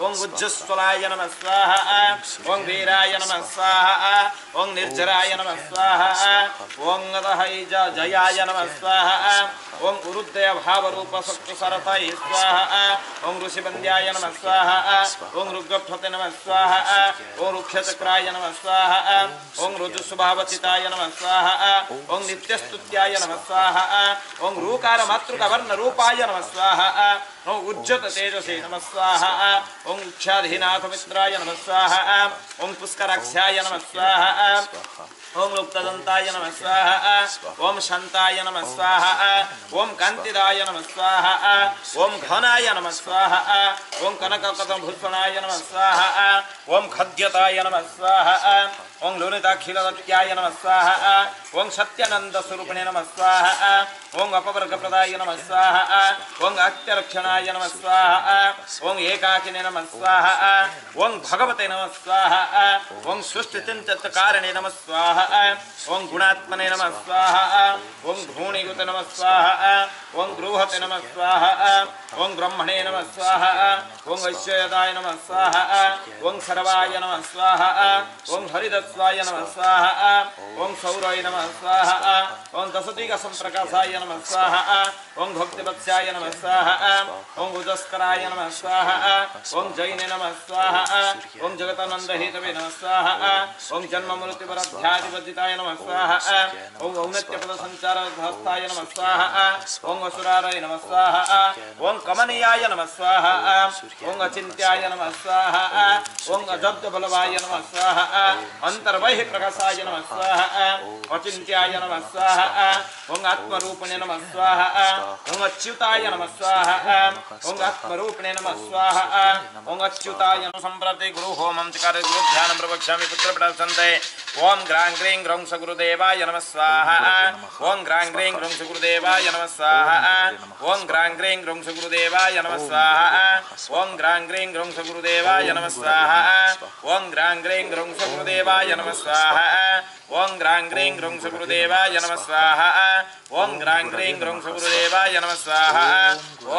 ओं उज्ज्वलाय नमः स्वाहा। ओं वीराय नमः स्वाहा। ओं निर्जराय नमः स्वाहा। ओं जयाय नमः स्वाहा। ओं उरुद्रय भावरूप सत्सरताय स्वाहा। ओं ऋषिवन्द्याय नमः स्वाहा। ओं रुद्रपते नमः स्वाहा। ओं रुक्षचक्राय नमः स्वाहा। ओं ऋजुस्वभावचिताय नमः स्वाहा। ओं नित्यस्तुत्याय नमः स्वाहा। ओं रूकार मातृकवर्ण रूपाय नमः स्वाहा। ओं उज्जत तेजसे नमः स्वाहा। ओं उक्षाधीनाथ मित्राय नमः स्वाहा। ओं पुष्कराक्षाय नमः स्वाहा। ओं लुप्तदंताय नमः स्वाहा। ओं शांताय नमः स्वाहा। ओं कांतिदाय नमः स्वाहा। ओं घनाय नमः स्वाहा। ओं कनककथभूषणाय नमः स्वाहा। ओं खद्यताय नमः स्वाहा। ओं लोलिताखिलदत्याय नमः स्वाहा। ओं सत्यानंद स्वरूपिणे नमः स्वाहा। ओं अपवर्गप्रदाय नमः स्वाहा। ओं अत्यरक्षणाय नमः स्वाहा। ओं एकाकिने नमः स्वाहा। ओं भगवते नमः स्वाहा। ओं सृष्टिचिन्तकारिणे नमः स्वाहा। ओं गुणात्मने नमः स्वाहा। ओं धूणीकृते नमः स्वाहा। ओं गृहते नमः स्वाहा। ओं ब्रह्मणे नमः स्वाहा। ओं ऐश्वर्यदाय नमः स्वाहा। ओं सर्वाय नमः स्वाहा। ओं हरिदत्वाय नमः स्वाहा। ओं सौराय नमः स्वाहा। ओं दशदिगसंप्रकाशाय नमः स्वाहा। ओं भक्तिवत्स्याय नमः स्वाहा। ओं उजस्कराय नमः स्वाहा। ओं जैने नमः स्वाहा। ओं जगतानंदहेतवे नमः स्वाहा। ओं जन्ममृत्युपरध्यादिवर्जिताय नमः स्वाहा। ओं औन्नत्यपदसञ्चारहस्ताय नमः स्वाहा। ओं असुराराय नमः स्वाहा। ओं कमनीयाय नमः स्वाहा। ओं अचिन्त्याय नमः स्वाहा। ओं अजब्दबलवाय नमः स्वाहा। अंतर्बहिः प्रकाशाय नमः स्वाहा। अचिन्त्याय नमः स्वाहा। ओं आत्मरूपिणे नमः स्वाहा। ओं अच्युताय नमः स्वाहा। ओं आत्मरूपिणे नमः स्वाहा। ओं अच्युताय नमः। संप्रति गुरु होमं चकारे गुरु ध्यानं प्रवक्ष्यामि पुत्रपटासन्ते ओम ग्रां ग्रीं ग्रौं सगुरुदेवाय नमः स्वाहा ओम ग्रां ग्रीं ग्रौं सगुरुदेवाय नमः स्वाहा ओम ग्रां ग्रीं ग्रौं सगुरुदेवाय नमः स्वाहा ओम ग्रां ग्रीं ग्रौं सगुरुदेवाय नमः स्वाहा ओम ग्रां ग्रीं ग्रौं सगुरुदेवाय नमः स्वाहा ओम ग्रां ग्रीं ग्रौं सगुरुदेवाय नमः स्वाहा ओम ग्रां ग्रीं ग्रौं सगुरुदेवाय नमः स्वाहा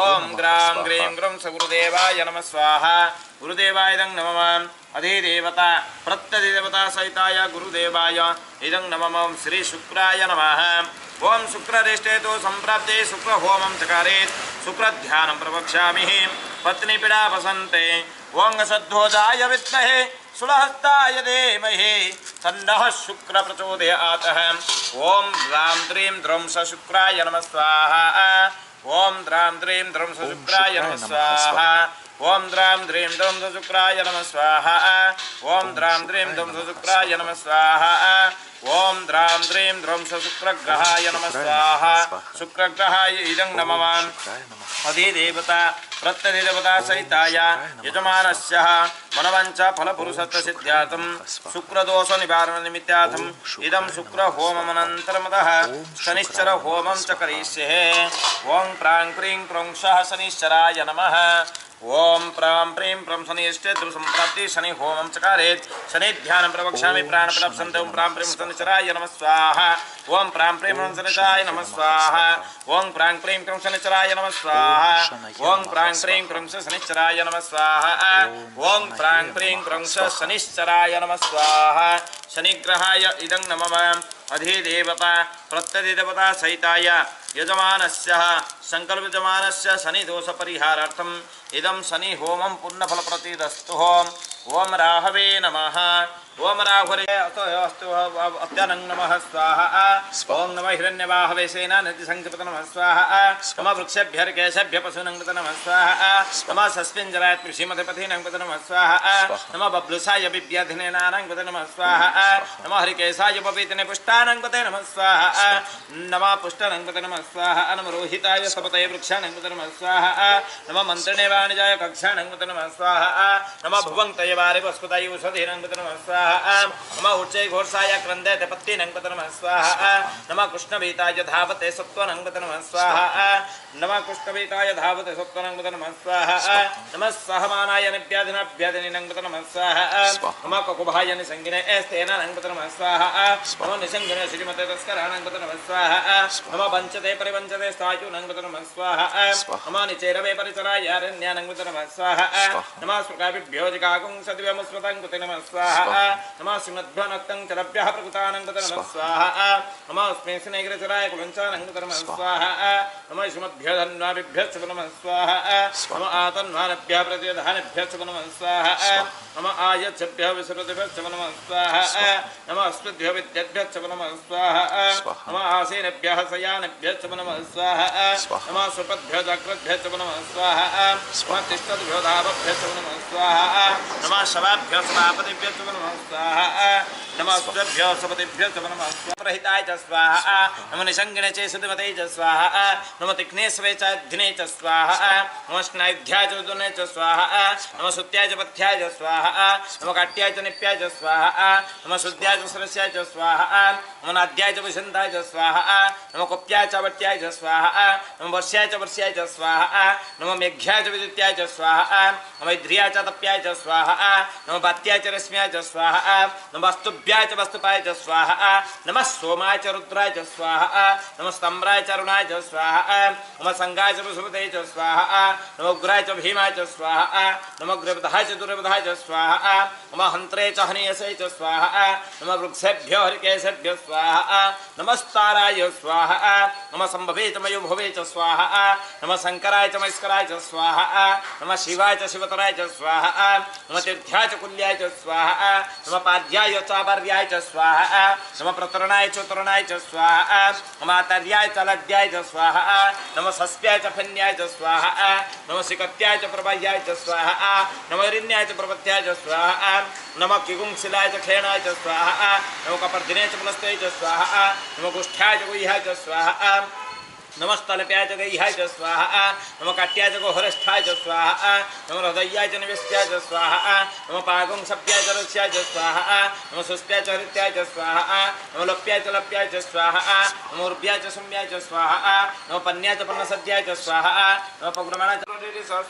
ओम ग्रां ग्रीं ग्रौं सगुरुदेवाय नमः स्वाहा गुरुदेवाय इदं नमः अधिदेवता प्रत्यधिदेवता सहिताय गुरुदेवाय इदं नमः श्री शुक्राय नमः ओम शुक्ररेष्टे तो संप्राप्ते शुक्र होमं चकारेत् शुक्र ध्यानं प्रवक्ष्यामि पत्नी पीड़ा वसन्ते ओं सद्धोजाय विद्महे सुलहस्ताय धीमहि तन्नः शुक्र प्रचोदयात् ओं द्रां द्रीं द्रौं स शुक्राय नमः स्वाहा ओं द्रां द्रीं द्रौं स शुक्राय नमः स्वाहा ओं द्रां द्रीं द्रौं स शुक्राय नमः स्वाहा ओं द्रां द्रीं द्रौं स शुक्राय नमः स्वाहा ओं द्रां द्रीं द्रौं स शुक्रग्रहाय नमः स्वाहा शुक्रग्रहाय इदं नमः अधिदेवता प्रत्यधिदेवता सहिताय यजमानस्य मनवञ्च फलपुरुषत्व सिद्ध्यार्थं शुक्रदोष निवारण निमित्तार्थं इदं शुक्र होममनन्तरमतः शनिश्चर होमं च करिष्ये ओं प्रां प्रीं प्रं सः शनिश्चराय नमः ओम प्रां प्रीं प्रं शनिश्चे संप्राप्ति शनि होमं चकारेत् शनि ध्यानं प्रवक्ष्यामि प्राणप्रलप्सन्ते ओं प्रां प्रीं शनिश्चराय नमः स्वाहा ओं प्रां प्रीं प्रं शनिश्चराय नमः स्वाहा ओं प्रां प्रीं प्रं शनिश्चराय नमः स्वाहा ओं प्रां प्रीं प्रं शनिश्चराय नमः स्वाहा ओं प्रां प्रीं प्रं शनिश्चराय नमः स्वाहा शनिग्रहाय इदं नमः अधिदेवता प्रत्यधिदेवता सहिताय यजमानस्य संकल्पयजमानस्य शनिदोषपरिहारार्थम् इदं शनि होमं पुण्यफलप्रतिदस्तु ओम राहवे नमः ओम राहुरे अस्तु अत्यानं नमः स्वाहा ओम नमः हिरण्यवाहवे सेनानिधिसंकृत नमः स्वाहा नमः वृक्षेभ्यः केशेभ्यः पशूनां कृते नमः स्वाहा नमः सस्मिञ्जराय कृषिमतिपथीनां कृते नमः स्वाहा नमः बब्लुसाय विद्याधिनेनानां कृते नमः स्वाहा नमः हरिकेशाय पपीतिने पुष्टानां कृते नमः स्वाहा नमः पुष्टानां कृते नमः स्वाहा नमः रोहिताय सपतये वृक्षाणां कृते नमः स्वाहा नमः मन्त्रिणे वाणिजाय कक्षाणां कृते नमः स्वाहा नमः भुवङ्तये वारे वस्पताय औषधीनां कृते नमः स्वाहा नमः उच्चै घोषाय क्रन्दते पत्तीनां कृते नमः स्वाहा नमः कृष्णभीताय धावते सत्त्वानां कृते नमः स्वाहा नमः कृष्णभीताय धावते सत्त्वानां कृते नमः स्वाहा नमः सहमानाय निव्याधिनाभ्यादिनीनां कृते नमः स्वाहा नमः ककुभाय निसङ्गिने एस्तेनानां कृते नमः स्वाहा नमः निसङ्गिने श्रीमते तस्कराणां कृते नमः स्वाहा नमः वञ्चते परिवञ्चते स्थायूनां कृते नमः स्वाहा नमः निचेरवे परिचराय अरण्यानां कृते नमः स्वाहा नमः स्मृकाभिभ्यो जिगागुं सद्व्यमुस्मतां कृते नमः स्वाहा नमः श्रीमद्भ्यो नक्तं चरभ्यः प्रकृतानां कृते नमः स्वाहा नमः अस्मै स्नेग्रचराय कुलञ्चानां कृते नमः स्वाहा नमः श्रीमद्भ्यो धन्वाभिभ्यश्च नमः स्वाहा नमः आतन्वानभ्यः प्रतिधानेभ्यश्च नमः स्वाहा नमः आयच्छभ्यः विसृतिभ्यश्च नमः स्वाहा नमः अस्मद्भ्यो विद्याभ्यश्च नमः स्वाहा नमः आसीनेभ्यः शयानेभ्यश्च नमः स्वाहा नमः सुपद्भ्यो जाग्रद्भ्यश्च नमः स्वाहा नमः तिष्ठद्भ्यो धावभ्यश्च नमः स्वाहा नमः शवाभ्यो सभापतिभ्यश्च नमः स्वाहा नमः सुभ्यो सपतिभ्यश्च नमः स्वाहा च स्वाहा नमः निसङ्गिने च सुधिमते च स्वाहा नमः तीक्ष्णे स्वे च धिने च स्वाहा नमः स्नायुध्याय च दुने च स्वाहा नमः सुत्याय च पथ्याय च स्वाहा नमः काट्याय च निप्याय च स्वाहा नमः शुद्ध्याय च सरस्याय च स्वाहा नमः नाद्याय च विशन्ताय च स्वाहा नमः कुप्याय च वट्याय च स्वाहा नमः वर्ष्याय च वर्ष्याय च स्वाहा नमः मेघ्याय च विद्युत्याय च स्वाहा नमः इन्द्रियाय च तप्याय च स्वाहा नमः बात्याय च रश्म्याय च स्वाहा नमः वस्तुभ्याय च वस्तुपाय च स्वाहा नमः सोमाय च रुद्राय च स्वाहा नमः स्तम्राय च अरुणाय च स्वाहा नमः संगाय च वसुपते च स्वाहा नमः उग्राय च भीमाय च स्वाहा नमः उग्रवधाय च दुर्वधाय च स्वाहा नमः हन्त्रे च हनीयसे च स्वाहा नमः वृक्षेभ्यो हरिकेशेभ्यो स्वाहा नमस्ताराय स्वाहा नमः संभवे च मयोभवे च स्वाहा नमः शंकराय च मस्कराय च स्वाहा नमः शिवाय च शिवतराय च स्वाहा नमः तीर्थ्याय च कुल्याय च स्वाहा नमः पाद्याय च आवर्याय च स्वाहा नमः प्रतरणाय च उत्तरणाय च स्वाहा नमः आतर्याय च लड्याय च स्वाहा नमः सस्याय च फन्याय च स्वाहा नमः सिकत्याय च प्रभायाय च स्वाहा नमः ऋण्याय च प्रपत्याय च स्वाहा नमः किगुंसिलाय च खेणाय च स्वाहा नमः कपर्दिने च पुलस्त्यै च स्वाहा नमः गुष्ठ्याय च गुह्याय च स्वाहा नमस्तलप्याय च गैहाय च स्वाहा नमः काट्याय च गोहरष्ठाय च स्वाहा नमः हृदयाय च निवेश्याय च स्वाहा नमः पागं सप्याय च रक्ष्याय च स्वाहा नमः सुस्प्याय च हृत्याय च स्वाहा नमः लप्याय च स्वाहा नमः उर्व्याय च सम्याय च स्वाहा नमः पन्याय च पन्नसद्याय च स्वाहा नमः पग्रमणाय च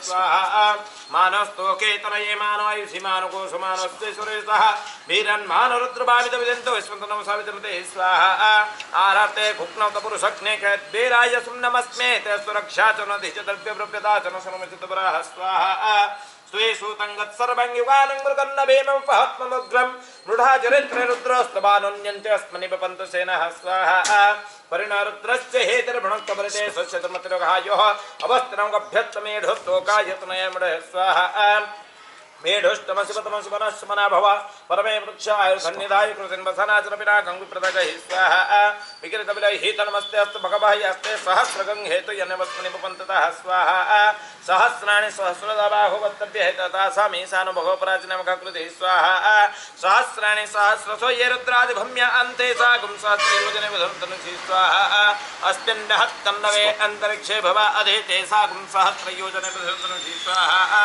स्वाहा मानस्तोके तनये मानवायुषि मानको सुमानस्ते सुरेशः वीरन्मान रुद्रभावित विदन्तो विश्वन्तनं सावित्रते स्वाहा आरते भुक्नौत पुरुषग्ने खद्वीराय सुम्नमस्मे ते सुरक्षा च नधि च द्रव्यव्रव्यता च न समचितपराः स्वाहा स्वेषु तङ्गत् सर्वं युगानं मृगन्नभेमपहात्ममुग्रं मृढा चरित्रे रुद्रस्तवानन्यन्ते अस्मनिपपन्तु सेनः स्वाहा परिणारुद्रश्च हेतिर्भणक्तमरिते स्वस्य धर्मतिरोगायोः अवस्थिनं गभ्यत्तमेढोत्तोकायतनयमृढः स्वाहा मेढोष्टमशिवतमशिवनश्मना भव परमे वृक्षायुर्धन्यदाय कृतिन्वसनाचरपिनाकं विप्रदगहि स्वाहा विकृतविलहितनमस्ते अस्तु भगवः यस्ते सहस्रगं हेतु यन्नमस्मनिपपन्ततः स्वाहा सहस्राणि सहस्रदाबाहुवत्तभ्यहेततासामीशानो भगवपराचिनमखकृतिः स्वाहा सहस्राणि सहस्रसो ये रुद्रादिभम्य अन्ते सागुं सहस्रयोजने विधुन्तनुषि स्वाहा अस्मिन्नहत्तन्नवे अन्तरिक्षे भव अधेते सागुं सहस्रयोजने विधुन्तनुषि स्वाहा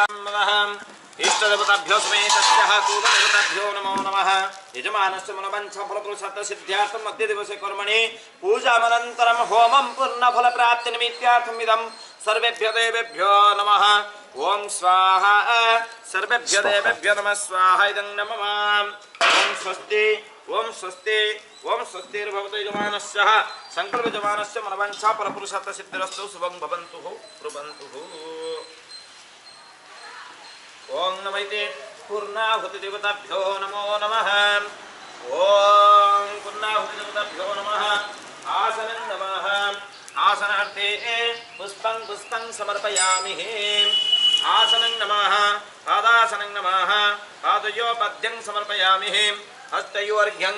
इष्टदेवताभ्यो समेतस्यः पूर्वदेवताभ्यो नमो नमः यजमानस्य मनोवाञ्छा फलपुरुषार्थसिद्ध्यार्थं मध्य दिवसे कर्मणि पूजामनन्तरं होमं पूर्णफलप्राप्तिनिमित्तार्थमिदं सर्वेभ्यो देवेभ्यो नमः ओं स्वाहा सर्वेभ्यो देवेभ्यो नमः स्वाहा इदं नमः ओं स्वस्ति ओं स्वस्ति ओं स्वस्तिर्भवतु यजमानस्य संकल्पयजमानस्य मनोवाञ्छा फलपुरुषार्थसिद्धिरस्तु शुभं भवन्तु ब्रुवन्तु ओं नमैते पूर्णाहुतिदेवताभ्यो नमो नमः ओं पूर्णाहुतिदेवताभ्यो नमः आसनं नमः आसनार्थे पुष्पं समर्पयामि आसनं नमः पादासनं नमः पादयोपद्यं समर्पयामि हस्तयोर्घ्यं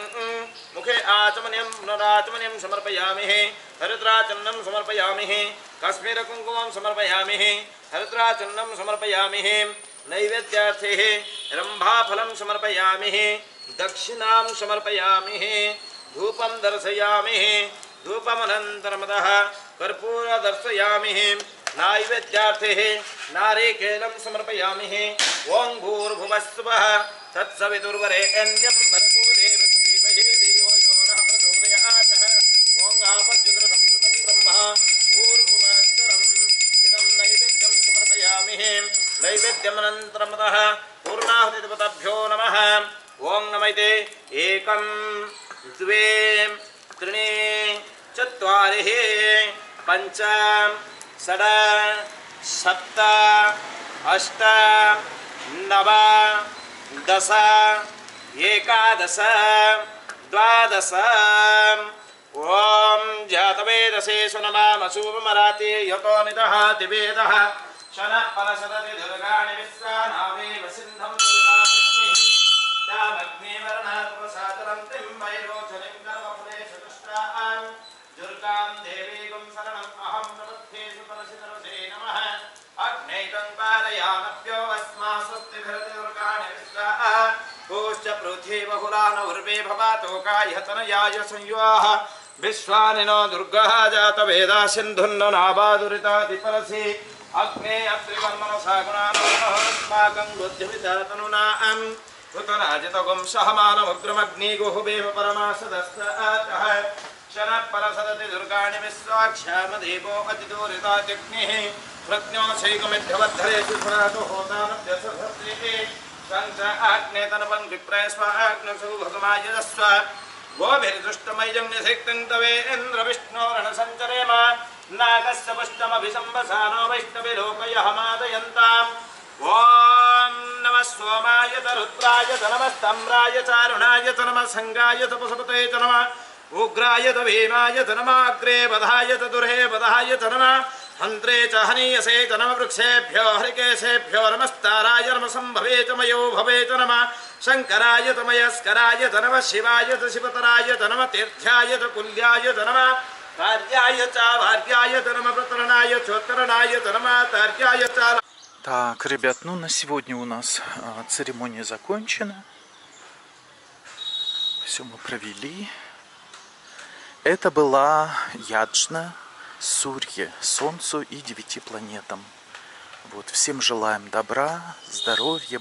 मुखे आचमन्यं पुनराचमन्यं समर्पयामि हरिद्राचन्दनं समर्पयामि काश्मीरकुङ्कुमं समर्पयामि हरिद्राचन्दनं समर्पयामि नैवेद्यार्थे रंभाफलं समर्पयामि दक्षिणां समर्पयामि धूपं दर्शयामि धूपमनन्तरमतः कर्पूर दर्शयामि नैवेद्यार्थे नारिकेलं समर्पयामि ओं भूर्भुवस्सुवः तत्सवितुर्वरेण्यं भर्गो देवस्य धीमहि धियो यो नः प्रचोदयात् ओं आपद्युतसंवृतं ब्रह्म भूर्भुवस्सुरम् इदं नैवेद्यं समर्पयामि नैवेद्यमनन्तरमतः पूर्णाहुतिदेवताभ्यो नमः ओं नमैते एकं द्वे त्रीणि चत्वारिः पञ्च षड् सप्त अष्ट नव दश एकादश द्वादश ओं जातवेदसेषु नमामशुभमराति यतो निदहाति वेदः शनः परशतति दुर्गाणि विश्वानावेव सिन्धं दुर्गामग्निवर्णात्मसादरं त्रिम्बैरोचनिं कर्मफलेषु दुष्टां दुर्गां देवीगुं शरणम् अहं प्रपद्येषु परशितरसे नमः अग्नैतं पालयामभ्यो अस्मा स्वस्तिभिरति दुर्गाणि विश्वाः कोश्च पृथ्वी बहुलान उर्वे भवातोकायतनयाय संयुवाः विश्वानिनो दुर्गः जातवेदा सिन्धुन्नो नाबादुरितादिपरसि अग्ने अत्रिवर्मनसा गुणानस्माकं बुद्धिविचारतनुनां कृतराजितगुं सहमानमुग्रमग्निगुहुवेव परमासदस्तः शनः परसदति दुर्गाणि विश्वाक्ष्यामदेवो अतिदूरितात्यग्निः प्रज्ञो शैकमिध्यवद्धरेषु सुरातो होतानभ्यसधत्रिः शङ्ख आग्ने तनपं विप्रयस्वाग्नसु भगमायजस्व गोभिर्दुष्टमयं निधिक्तं तवेन्द्रविष्णोरणसञ्चरेम नागस्य पुष्टमभिसंवसानो वैष्णविलोकयः मादयन्ताम् ॐ नमः सोमाय च रुद्राय च नमः स्तम्राय च अरुणाय च नमः सङ्गाय च पशुपतये च नमः उग्राय च भीमाय च नमः अग्रे बधाय च दुरे बधाय च नमः हन्त्रे च हनीयसे च नमः वृक्षेभ्यो हरिकेशेभ्यो नमस्ताराय नमः सम्भवे च मयो भवे च नमः शङ्कराय च मयस्कराय च नमः शिवाय च शिवतराय च नमः तीर्थ्याय च कुल्याय च नमः कार्याय च भार्याय च नमः प्रतरणाय चोत्तरणाय च नमः तार्याय च. Так, ребят, ну на сегодня у нас церемония закончена. Все мы провели. Это была яджна, Сурье, Солнцу и 9 планетам. Вот, всем желаем добра, здоровья,